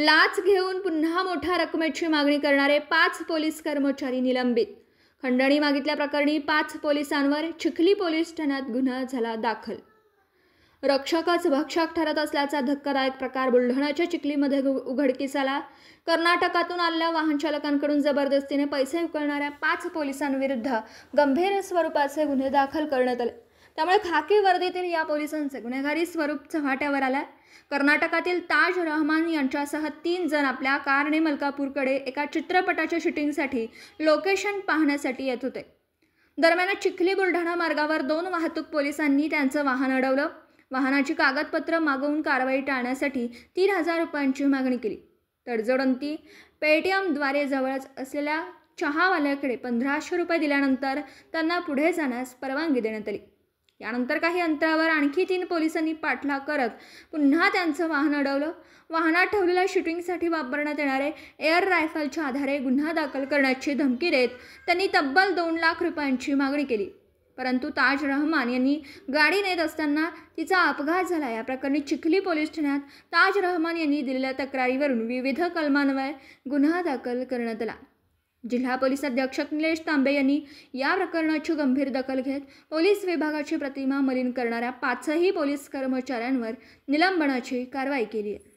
लाच घेऊन पुन्हा मोठ्या रकमेची मागणी करणारे 5 पोलीस कर्मचारी निलंबित. खंडणी मागितल्या प्रकरणी 5 पोलिसांवर चिखली पोलीस ठाण्यात गुन्हा झाला दाखल. रक्षकच भक्षक ठरत असल्याचा धक्कादायक प्रकार बुलढाण्याच्या चिखलीमध्ये उघडकीस आला. कर्नाटकातून आलेल्या वाहन चालकांकडून जबरदस्तीने पैसे उकळणाऱ्या 5 पोलिसांविरुद्ध गंभीर स्वरूपाचे गुन्हे दाखल करण्यात आले. त्यामुळे खाकी वर्दीतील या पोलिसांचे गुन्हेगारी स्वरूप चव्हाट्यावर आले. कर्नाटकातील ताज रहमान यांच्यासह 3 जण आपल्या कारने मलकापूरकडे एका चित्रपटाच्या शूटिंगसाठी लोकेशन पाहण्यासाठी येत होते. दरम्यान चिखली बुलढाणा मार्गावर 2 वाहतूक पोलिसांनी त्यांचं वाहन अडवलं. वाहनाची कागदपत्र मागवून कारवाई टाळण्यासाठी 3,000 रुपयांची मागणी केली. तडजोडंती पेटीएमद्वारे जवळच असलेल्या चहावाल्याकडे 1,500 रुपये दिल्यानंतर त्यांना पुढे जाण्यास परवानगी देण्यात आली. यानंतर काही अंतरावर आणखी 3 पोलिसांनी पाठलाग करत पुन्हा त्यांचं वाहन अडवलं. वाहनात ठेवलेल्या शूटिंगसाठी वापरण्यात येणारे एअर रायफलच्या आधारे गुन्हा दाखल करण्याची धमकी देत त्यांनी तब्बल 2 लाख रुपयांची मागणी केली. परंतु ताज रहमान यांनी गाडी नेत असताना तिचा अपघात झाला. या प्रकरणी चिखली पोलीस ठाण्यात ताज रहमान यांनी दिलेल्या तक्रारीवरून विविध कलमान्वये गुन्हा दाखल करण्यात आला. जिल्हा पोलीस अधीक्षक निलेश तांबे यांनी या प्रकरणाची गंभीर दखल घेत पोलीस विभागाची प्रतिमा मलिन करणाऱ्या 5ही पोलीस कर्मचाऱ्यांवर निलंबनाची कारवाई केली आहे.